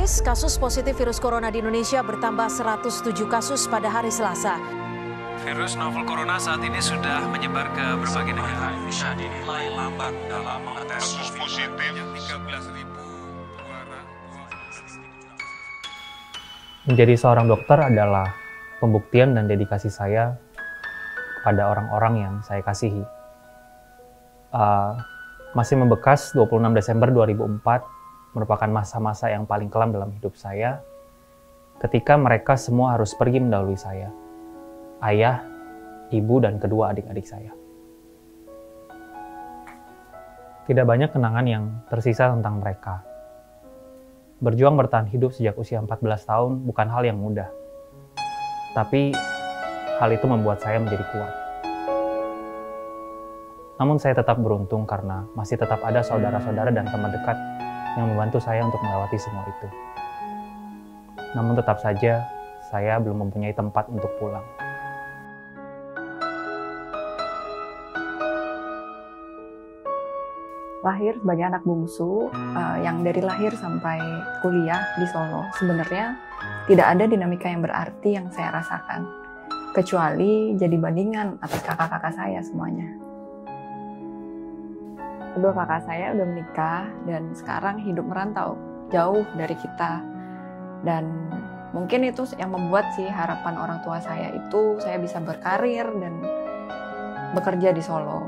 Kamis, kasus positif virus corona di Indonesia bertambah 107 kasus pada hari Selasa. Virus novel corona saat ini sudah menyebar ke berbagai negara. Indonesia dinilai lambat dalam mengetes kasus positif. 13.000. Menjadi seorang dokter adalah pembuktian dan dedikasi saya kepada orang-orang yang saya kasihi. Masih membekas 26 Desember 2004 merupakan masa-masa yang paling kelam dalam hidup saya ketika mereka semua harus pergi mendahului saya. Ayah, ibu, dan kedua adik-adik saya. Tidak banyak kenangan yang tersisa tentang mereka. Berjuang bertahan hidup sejak usia 14 tahun bukan hal yang mudah. Tapi hal itu membuat saya menjadi kuat. Namun saya tetap beruntung karena masih tetap ada saudara-saudara dan teman dekat yang membantu saya untuk melewati semua itu. Namun tetap saja, saya belum mempunyai tempat untuk pulang. Lahir sebagai anak bungsu, yang dari lahir sampai kuliah di Solo, sebenarnya tidak ada dinamika yang berarti yang saya rasakan, kecuali jadi bandingan atas kakak-kakak saya semuanya. Kedua kakak saya udah menikah dan sekarang hidup merantau jauh dari kita. Dan mungkin itu yang membuat sih harapan orang tua saya itu saya bisa berkarir dan bekerja di Solo.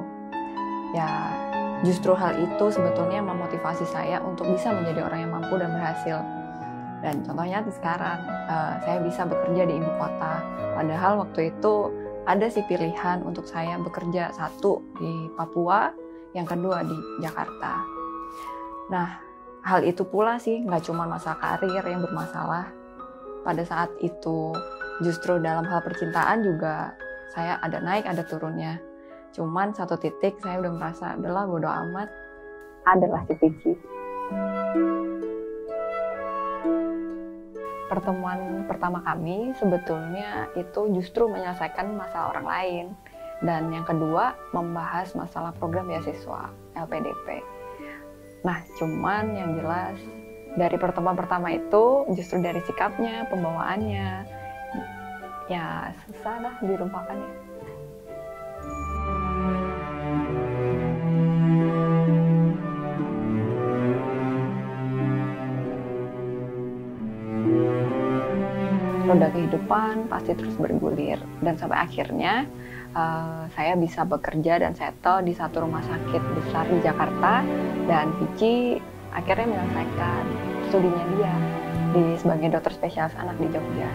Ya, justru hal itu sebetulnya memotivasi saya untuk bisa menjadi orang yang mampu dan berhasil. Dan contohnya sekarang saya bisa bekerja di ibu kota. Padahal waktu itu ada sih pilihan untuk saya bekerja satu di Papua, yang kedua di Jakarta. Nah, hal itu pula sih nggak cuma masalah karir yang bermasalah. Pada saat itu justru dalam hal percintaan juga saya ada naik ada turunnya. Cuman satu titik saya udah merasa adalah bodo amat, adalah si Vici. Pertemuan pertama kami sebetulnya itu justru menyelesaikan masalah orang lain. Dan yang kedua, membahas masalah program beasiswa LPDP. Nah, cuman yang jelas dari pertemuan pertama itu justru dari sikapnya, pembawaannya, ya susah dah dilupakannya. Roda kehidupan pasti terus bergulir dan sampai akhirnya saya bisa bekerja dan settle di satu rumah sakit besar di Jakarta, dan Vici akhirnya menyelesaikan studinya dia sebagai dokter spesialis anak di Jogja.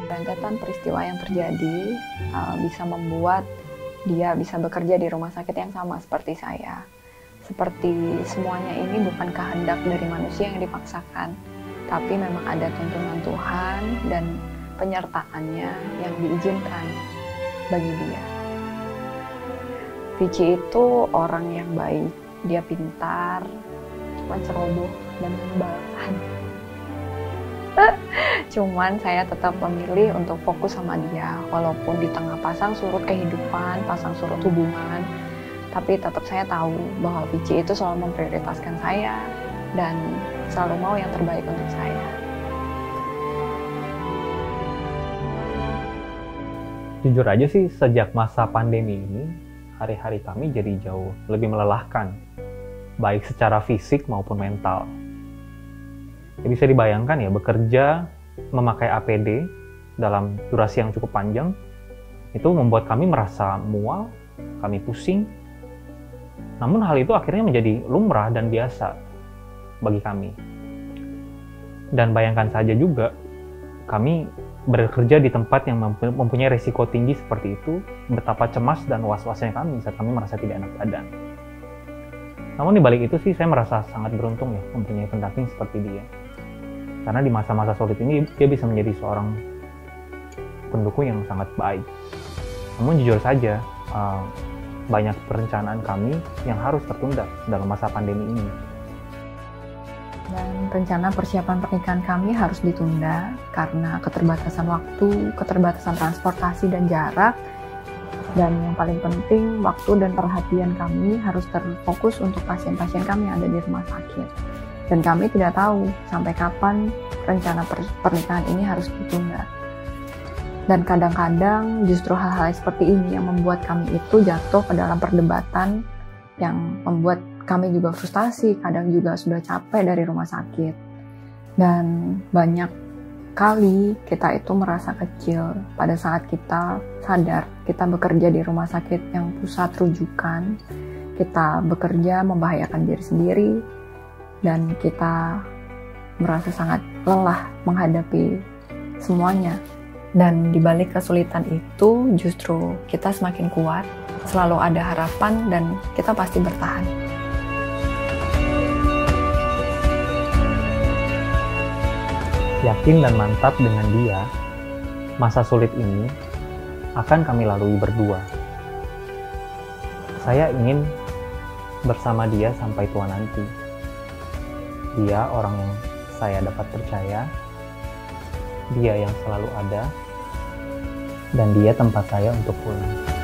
Rentetan peristiwa yang terjadi bisa membuat dia bisa bekerja di rumah sakit yang sama seperti saya. Seperti semuanya ini bukan kehendak dari manusia yang dipaksakan, tapi memang ada tuntunan Tuhan dan penyertaannya yang diizinkan bagi dia. Vici itu orang yang baik, dia pintar, cuma ceroboh dan menyebalkan. Cuman saya tetap memilih untuk fokus sama dia, walaupun di tengah pasang surut kehidupan, pasang surut hubungan, tapi tetap saya tahu bahwa Vici itu selalu memprioritaskan saya dan selalu mau yang terbaik untuk saya. Jujur aja sih, sejak masa pandemi ini, hari-hari kami jadi jauh lebih melelahkan, baik secara fisik maupun mental. Ya, bisa dibayangkan ya, bekerja memakai APD dalam durasi yang cukup panjang itu membuat kami merasa mual, kami pusing. Namun hal itu akhirnya menjadi lumrah dan biasa bagi kami. Dan bayangkan saja juga kami bekerja di tempat yang mempunyai risiko tinggi seperti itu, betapa cemas dan was-wasnya kami saat kami merasa tidak enak badan. Namun di balik itu sih saya merasa sangat beruntung ya mempunyai pendamping seperti dia. Karena di masa-masa sulit ini dia bisa menjadi seorang pendukung yang sangat baik. Namun jujur saja, banyak perencanaan kami yang harus tertunda dalam masa pandemi ini. Dan rencana persiapan pernikahan kami harus ditunda karena keterbatasan waktu, keterbatasan transportasi dan jarak. Dan yang paling penting, waktu dan perhatian kami harus terfokus untuk pasien-pasien kami yang ada di rumah sakit. Dan kami tidak tahu sampai kapan rencana pernikahan ini harus ditunda. Dan kadang-kadang justru hal-hal seperti ini yang membuat kami itu jatuh ke dalam perdebatan yang membuat kami juga frustasi, kadang juga sudah capek dari rumah sakit. Dan banyak kali kita itu merasa kecil pada saat kita sadar kita bekerja di rumah sakit yang pusat rujukan, kita bekerja membahayakan diri sendiri, dan kita merasa sangat lelah menghadapi semuanya. Dan di balik kesulitan itu justru kita semakin kuat, selalu ada harapan, dan kita pasti bertahan. Yakin dan mantap dengan dia, masa sulit ini akan kami lalui berdua. Saya ingin bersama dia sampai tua nanti. Dia orang yang saya dapat percaya, dia yang selalu ada, dan dia tempat saya untuk pulang.